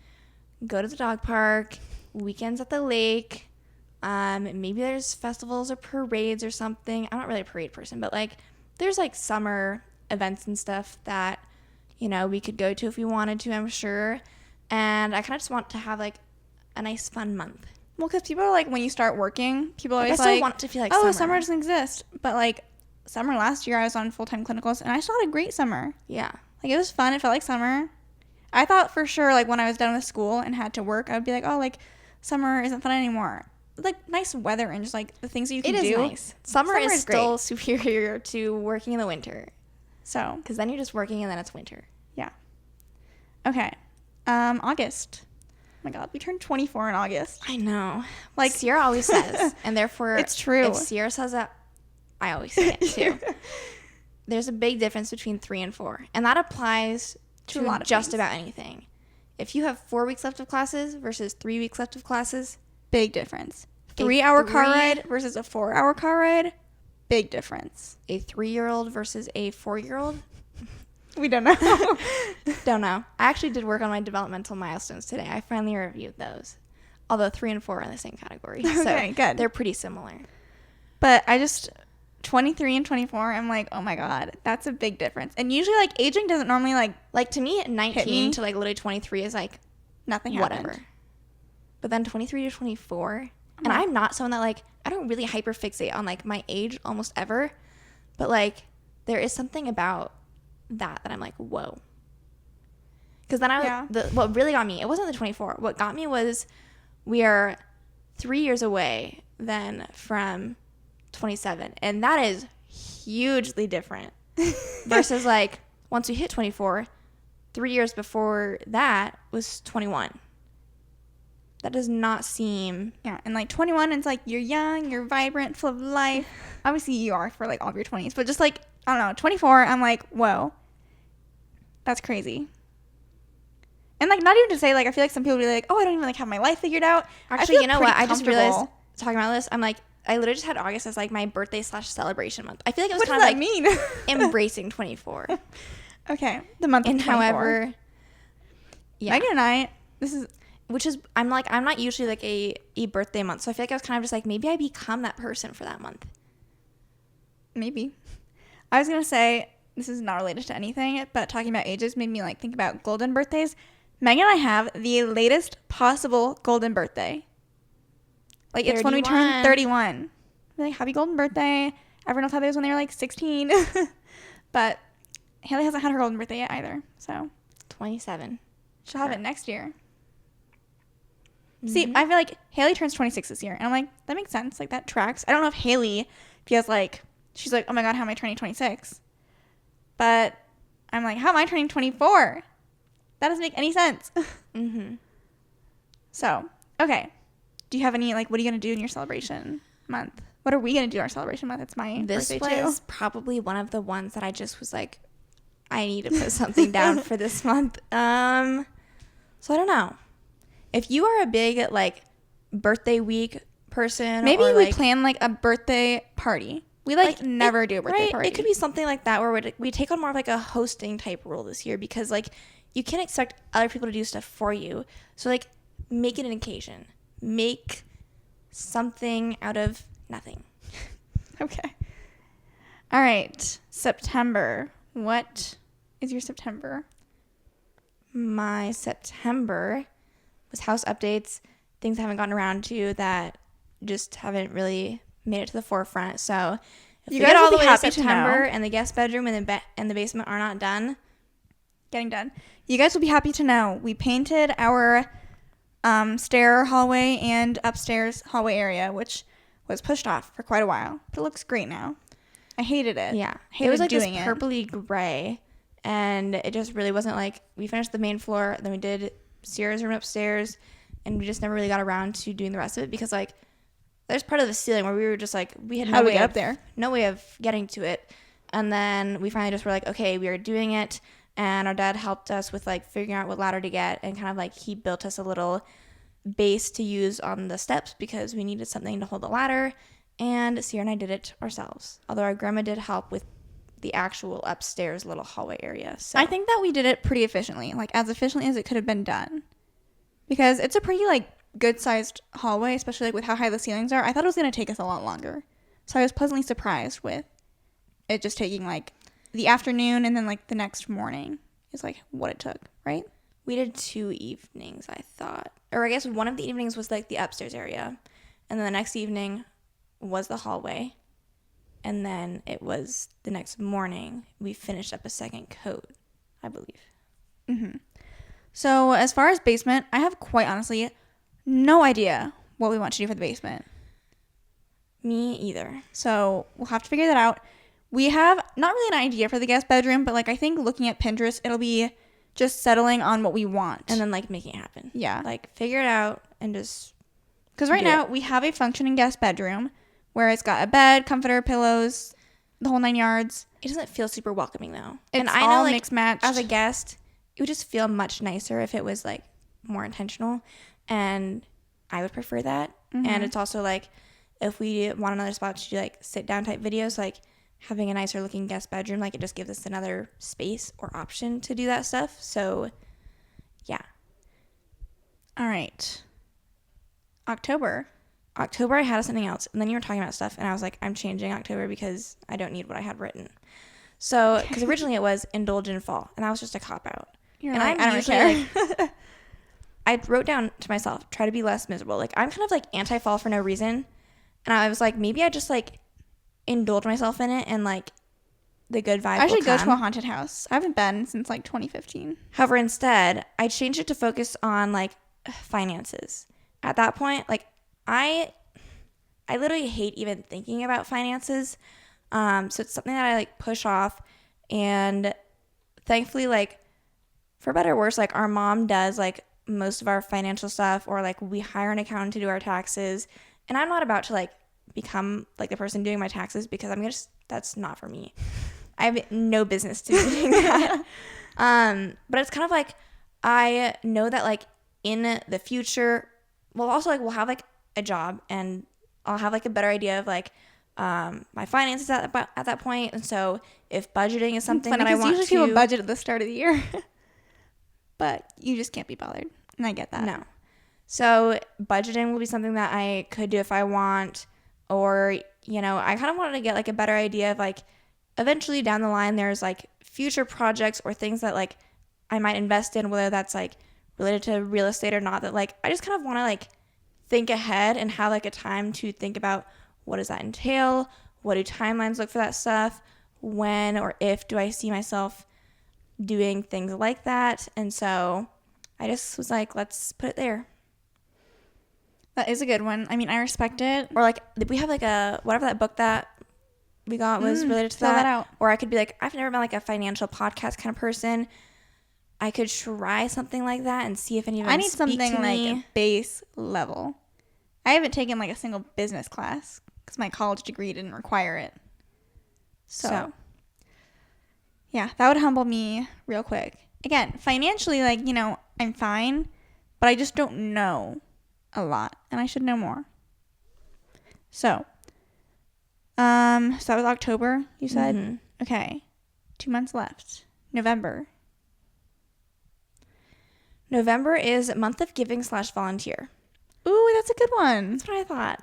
[SPEAKER 1] Go to the dog park, weekends at the lake. Maybe there's festivals or parades or something. I'm not really a parade person, but there's summer events and stuff that we could go to if we wanted to, I'm sure. And I kind of just want to have a nice fun month.
[SPEAKER 2] Well, because people are when you start working, people always
[SPEAKER 1] I still want to feel
[SPEAKER 2] summer doesn't exist. But summer last year, I was on full-time clinicals, and I still had a great summer.
[SPEAKER 1] Yeah.
[SPEAKER 2] It was fun. It felt like summer. I thought for sure, when I was done with school and had to work, I would be summer isn't fun anymore. Nice weather and just the things that you can do.
[SPEAKER 1] It is nice. Summer is still
[SPEAKER 2] great.
[SPEAKER 1] superior to working in the winter.
[SPEAKER 2] So.
[SPEAKER 1] Because then you're just working and then it's winter.
[SPEAKER 2] Yeah. Okay. August. Oh my God, we turned 24 in August.
[SPEAKER 1] I know. Ciera always says, and therefore
[SPEAKER 2] it's true.
[SPEAKER 1] If Ciera says that, I always say it too. There's a big difference between 3 and 4, and that applies to
[SPEAKER 2] a lot of
[SPEAKER 1] just
[SPEAKER 2] things.
[SPEAKER 1] about anything. If you have 4 weeks left of classes versus 3 weeks left of classes,
[SPEAKER 2] big difference. 3-hour car ride versus a 4-hour car ride, big difference.
[SPEAKER 1] A 3-year-old versus a 4-year-old.
[SPEAKER 2] We don't know.
[SPEAKER 1] Don't know. I actually did work on my developmental milestones today. I finally reviewed those. Although 3 and 4 are in the same category.
[SPEAKER 2] Okay,
[SPEAKER 1] so
[SPEAKER 2] good.
[SPEAKER 1] They're pretty similar.
[SPEAKER 2] But 23 and 24, I'm oh my God, that's a big difference. And usually aging doesn't normally
[SPEAKER 1] to me, 19 to literally 23 is
[SPEAKER 2] nothing
[SPEAKER 1] whatever.
[SPEAKER 2] Happened.
[SPEAKER 1] But then 23 to 24, and I'm not someone that I don't really hyperfixate on my age almost ever. But there is something about that I'm whoa. Because then what really got me, it wasn't the 24. What got me was we are 3 years away then from 27, and that is hugely different versus once we hit 24, 3 years before that was 21. That does not seem...
[SPEAKER 2] Yeah, and 21, it's you're young, you're vibrant, full of life. Obviously you are for all of your 20s, but just I don't know, 24, I'm whoa, that's crazy. And not even to say I feel some people be oh, I don't even have my life figured out.
[SPEAKER 1] Actually, you know what? I just realized talking about this, I'm I literally just had August as my birthday / celebration month. I feel it was
[SPEAKER 2] what
[SPEAKER 1] kind
[SPEAKER 2] does
[SPEAKER 1] of
[SPEAKER 2] that mean?
[SPEAKER 1] Embracing 24.
[SPEAKER 2] Okay, the month of 24.
[SPEAKER 1] And however, yeah.
[SPEAKER 2] Megan and I,
[SPEAKER 1] I'm not usually a birthday month, so I feel I was kind of just maybe I become that person for that month.
[SPEAKER 2] Maybe. I was gonna say, this is not related to anything, but talking about ages made me think about golden birthdays. Megan and I have the latest possible golden birthday. It's when we turn 31. We're happy golden birthday. Everyone else had theirs when they were 16. But Haley hasn't had her golden birthday yet either. So
[SPEAKER 1] 27.
[SPEAKER 2] She'll have it next year. Mm-hmm. See, I feel Haley turns 26 this year. And I'm that makes sense. That tracks. I don't know if Haley feels she's oh my God, how am I turning 26? But I'm how am I turning 24? That doesn't make any sense.
[SPEAKER 1] Mm-hmm.
[SPEAKER 2] So, okay. Do you have any, like, what are you going to do in your celebration month? What are we going to do in our celebration month? It's my birthday, too.
[SPEAKER 1] This was probably one of the ones that I just was like, I need to put something down for this month. So I don't know. If you are a big, like, birthday week person.
[SPEAKER 2] Maybe
[SPEAKER 1] or,
[SPEAKER 2] we plan, like, a birthday party. We, like never do a birthday party.
[SPEAKER 1] It could be something like that where we take on more of, like, a hosting type role this year because, like, you can't expect other people to do stuff for you. So, like, make it an occasion. Make something out of nothing.
[SPEAKER 2] Okay. All right. September. What is your September?
[SPEAKER 1] My September was house updates, things I haven't gotten around to that just haven't really made it to the forefront. So if
[SPEAKER 2] you
[SPEAKER 1] we
[SPEAKER 2] guys
[SPEAKER 1] get all
[SPEAKER 2] will
[SPEAKER 1] the
[SPEAKER 2] be
[SPEAKER 1] way to
[SPEAKER 2] happy
[SPEAKER 1] September
[SPEAKER 2] to know.
[SPEAKER 1] and the guest bedroom and the basement are not done,
[SPEAKER 2] Getting done. You guys will be happy to know we painted our stair hallway and upstairs hallway area, which was pushed off for quite a while, but it looks great now. I hated it.
[SPEAKER 1] yeah,
[SPEAKER 2] Hated
[SPEAKER 1] it was like this
[SPEAKER 2] doing it.
[SPEAKER 1] purpley gray, and it just really wasn't like we finished the main floor, then we did Ciera's room upstairs, and we just never really got around to doing the rest of it because like there's part of the ceiling where we were just like we had
[SPEAKER 2] How do we get up there?
[SPEAKER 1] No way of getting to it, and then we finally just were like, okay, we are doing it, and our dad helped us with like figuring out what ladder to get, and kind of like he built us a little base to use on the steps because we needed something to hold the ladder, and Ciera and I did it ourselves, although our grandma did help with the actual upstairs little hallway area. So
[SPEAKER 2] I think that we did it pretty efficiently, like as efficiently as it could have been done, because it's a pretty like good sized hallway, especially like with how high the ceilings are. I thought it was going to take us a lot longer, so I was pleasantly surprised with it just taking like the afternoon and then like the next morning is like what it took, right?
[SPEAKER 1] we did 2 evenings, I thought, or I guess one of the evenings was like the upstairs area, and then the next evening was the hallway, and then it was the next morning we finished up a second coat, I believe.
[SPEAKER 2] Mm-hmm. So as far as basement, I have quite honestly no idea what we want to do for the basement.
[SPEAKER 1] Me either.
[SPEAKER 2] So we'll have to figure that out. We have not really an idea for the guest bedroom, but like I think looking at Pinterest, it'll be just settling on what we want.
[SPEAKER 1] And then like making it happen.
[SPEAKER 2] Yeah.
[SPEAKER 1] Like figure it out and just
[SPEAKER 2] because right
[SPEAKER 1] do
[SPEAKER 2] now
[SPEAKER 1] it.
[SPEAKER 2] we have a functioning guest bedroom where it's got a bed, comforter, pillows, the whole 9 yards.
[SPEAKER 1] It doesn't feel super welcoming though.
[SPEAKER 2] It's
[SPEAKER 1] and I
[SPEAKER 2] all
[SPEAKER 1] know like
[SPEAKER 2] mixed matched.
[SPEAKER 1] as a guest, it would just feel much nicer if it was like more intentional, and I would prefer that.
[SPEAKER 2] Mm-hmm.
[SPEAKER 1] And it's also like if we want another spot to do like sit down type videos, like having a nicer looking guest bedroom, like it just gives us another space or option to do that stuff. So yeah.
[SPEAKER 2] All right. October
[SPEAKER 1] I had something else, and then you were talking about stuff, and I was like, I'm changing October because I don't need what I had written. So, because originally it was indulge in fall, and that was just a cop out.
[SPEAKER 2] You're
[SPEAKER 1] and
[SPEAKER 2] like,
[SPEAKER 1] I'm
[SPEAKER 2] I don't
[SPEAKER 1] usually
[SPEAKER 2] care.
[SPEAKER 1] like, I wrote down to myself, try to be less miserable. Like I'm kind of like anti-fall for no reason, and I was like, maybe I just like indulge myself in it, and like the good vibe.
[SPEAKER 2] I should
[SPEAKER 1] will
[SPEAKER 2] go
[SPEAKER 1] come.
[SPEAKER 2] to a haunted house. I haven't been since like 2015.
[SPEAKER 1] However, instead, I changed it to focus on like finances. At that point, like I literally hate even thinking about finances. So it's something that I like push off, and thankfully, like for better or worse, like our mom does like most of our financial stuff, or like we hire an accountant to do our taxes. And I'm not about to like become like the person doing my taxes because that's not for me. I have no business to be doing that. But it's kind of like I know that like in the future, well, also like we'll have like a job, and I'll have like a better idea of like my finances at that point. And so if budgeting is something that I want
[SPEAKER 2] usually
[SPEAKER 1] to,
[SPEAKER 2] people budget at the start of the year, but you just can't be bothered, and I get that.
[SPEAKER 1] No. So budgeting will be something that I could do if I want, or you know, I kind of wanted to get like a better idea of like eventually down the line there's like future projects or things that like I might invest in, whether that's like related to real estate or not, that like I just kind of want to like think ahead and have like a time to think about what does that entail, what do timelines look for that stuff, when or if do I see myself doing things like that. And so I just was like, let's put it there.
[SPEAKER 2] That is a good one. I mean, I respect it.
[SPEAKER 1] Or like we have like a whatever that book that we got was related to
[SPEAKER 2] fill that out.
[SPEAKER 1] Or I could be like, I've never been like a financial podcast kind of person. I could try something like that and see if any of them
[SPEAKER 2] I need
[SPEAKER 1] speak
[SPEAKER 2] something
[SPEAKER 1] to
[SPEAKER 2] like
[SPEAKER 1] me.
[SPEAKER 2] base level. I haven't taken like a single business class because my college degree didn't require it. So, yeah, that would humble me real quick. Again, financially, like, you know, I'm fine, but I just don't know a lot, and I should know more. So that was October, you said?
[SPEAKER 1] Mm-hmm.
[SPEAKER 2] Okay. 2 months left. November.
[SPEAKER 1] November is month of giving / volunteer.
[SPEAKER 2] Ooh, that's a good one.
[SPEAKER 1] That's what I thought.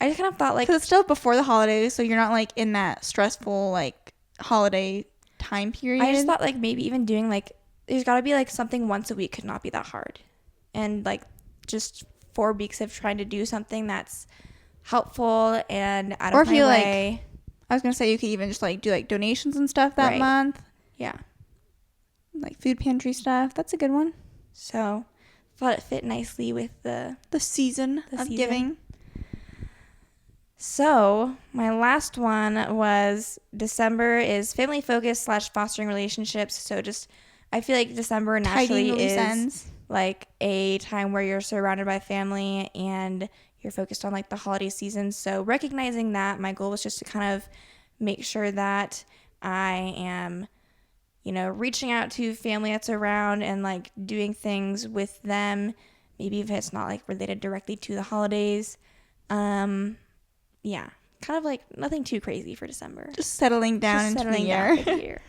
[SPEAKER 1] I just kind of thought, like,
[SPEAKER 2] because it's still before the holidays, so you're not like in that stressful like holiday time period.
[SPEAKER 1] I just thought, like, maybe even doing, like, there's got to be, like, something once a week could not be that hard. And, like, just 4 weeks of trying to do something that's helpful and out of my way.
[SPEAKER 2] Like, I was gonna say you could even just like do like donations and stuff that month.
[SPEAKER 1] Yeah.
[SPEAKER 2] Like food pantry stuff. That's a good one.
[SPEAKER 1] So thought it fit nicely with the
[SPEAKER 2] season of giving.
[SPEAKER 1] So my last one was December is family focus / fostering relationships. So just, I feel like December naturally is like a time where you're surrounded by family and you're focused on like the holiday season. So recognizing that, my goal was just to kind of make sure that I am, you know, reaching out to family that's around and like doing things with them, maybe if it's not like related directly to the holidays. Yeah, kind of like nothing too crazy for December.
[SPEAKER 2] Just settling down into the year.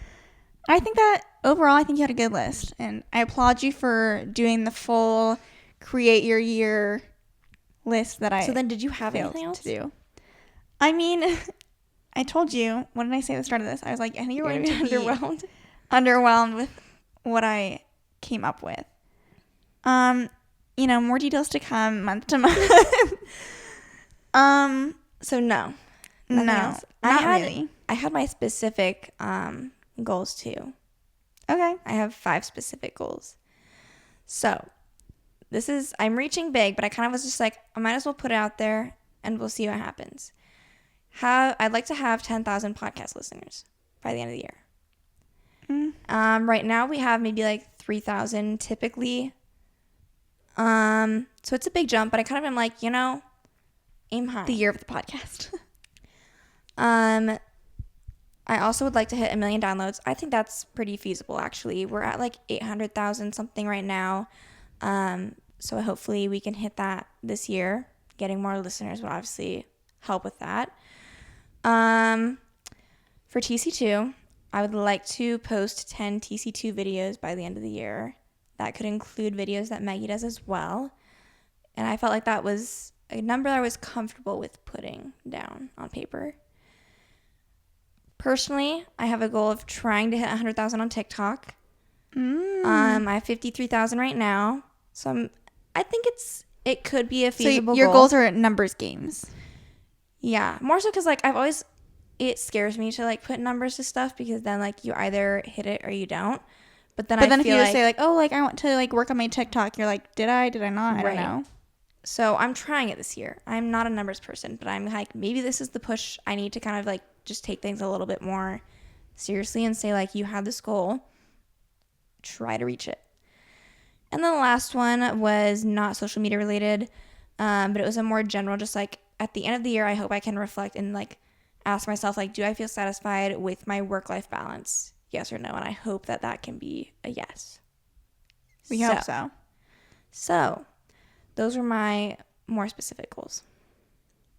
[SPEAKER 2] I think that overall, I think you had a good list, and I applaud you for doing the full create your year list that I.
[SPEAKER 1] So then, did you have anything else
[SPEAKER 2] to do? I mean, I told you. What did I say at the start of this? I was like, I think you're going to be underwhelmed with what I came up with. You know, more details to come month to month.
[SPEAKER 1] So no,
[SPEAKER 2] not really.
[SPEAKER 1] I had my specific goals too.
[SPEAKER 2] Okay.
[SPEAKER 1] I have 5 specific goals. So I'm reaching big, but I kind of was just like, I might as well put it out there and we'll see what happens. I'd like to have 10,000 podcast listeners by the end of the year. Right now we have maybe like 3,000 typically. So it's a big jump, but I kind of am like, you know, aim high.
[SPEAKER 2] The year of the podcast.
[SPEAKER 1] I also would like to hit 1 million downloads. I think that's pretty feasible, actually. We're at like 800,000 something right now. So hopefully we can hit that this year. Getting more listeners would obviously help with that. For TC2, I would like to post 10 TC2 videos by the end of the year. That could include videos that Maggie does as well. And I felt like that was a number I was comfortable with putting down on paper. Personally, I have a goal of trying to hit 100,000 on TikTok. I have 53,000 right now. So I think it could be a feasible goal.
[SPEAKER 2] So your goals are numbers games.
[SPEAKER 1] Yeah, more so because like it scares me to like put numbers to stuff because then like you either hit it or you don't. But then if you just
[SPEAKER 2] say like, oh, like I want to like work on my TikTok, you're like, did I not? I don't know.
[SPEAKER 1] So I'm trying it this year. I'm not a numbers person, but I'm like, maybe this is the push I need to kind of like just take things a little bit more seriously and say like, you have this goal, try to reach it. And then the last one was not social media related, but it was a more general, just like at the end of the year, I hope I can reflect and like ask myself, like, do I feel satisfied with my work-life balance? Yes or no? And I hope that can be a yes.
[SPEAKER 2] We hope so.
[SPEAKER 1] So those were my more specific goals.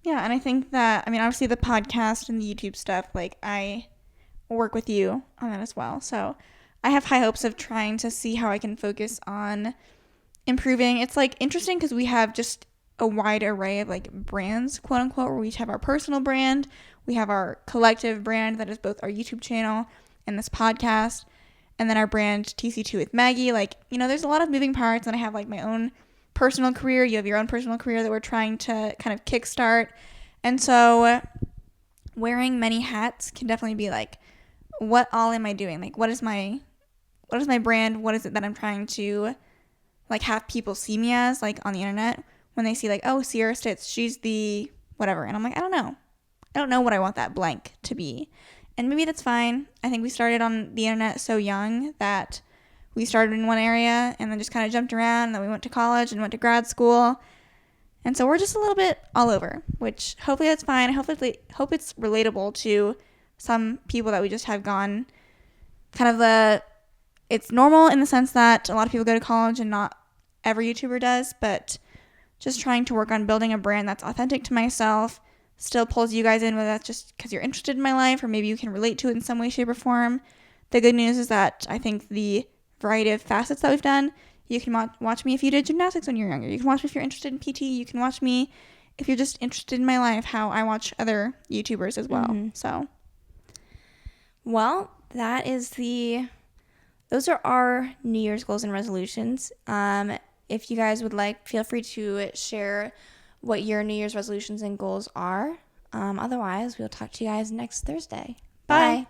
[SPEAKER 2] Yeah, and I think that, I mean, obviously the podcast and the YouTube stuff, like I work with you on that as well. So I have high hopes of trying to see how I can focus on improving. It's like interesting because we have just a wide array of like brands, quote unquote, where we each have our personal brand. We have our collective brand that is both our YouTube channel and this podcast. And then our brand TC2 with Maggie. Like, you know, there's a lot of moving parts, and I have like my own personal career. You have your own personal career that we're trying to kind of kickstart. And so wearing many hats can definitely be like, what all am I doing? Like, what is my brand? What is it that I'm trying to like have people see me as, like on the internet when they see like, oh, Ciera Stitz, she's the whatever. And I'm like, I don't know. I don't know what I want that blank to be. And maybe that's fine. I think we started on the internet so young that we started in one area and then just kind of jumped around, and then we went to college and went to grad school. And so we're just a little bit all over, which hopefully that's fine. I hope it's relatable to some people that we just have gone kind of it's normal in the sense that a lot of people go to college and not every YouTuber does, but just trying to work on building a brand that's authentic to myself, still pulls you guys in, whether that's just because you're interested in my life or maybe you can relate to it in some way, shape, or form. The good news is that I think the variety of facets that we've done, you can watch me if you did gymnastics when you were younger. You can watch me if you're interested in PT. You can watch me if you're just interested in my life, how I watch other YouTubers as well.
[SPEAKER 1] Mm-hmm.
[SPEAKER 2] So,
[SPEAKER 1] well, those are our New Year's goals and resolutions. If you guys would like, feel free to share what your New Year's resolutions and goals are. Otherwise, we'll talk to you guys next Thursday.
[SPEAKER 2] Bye.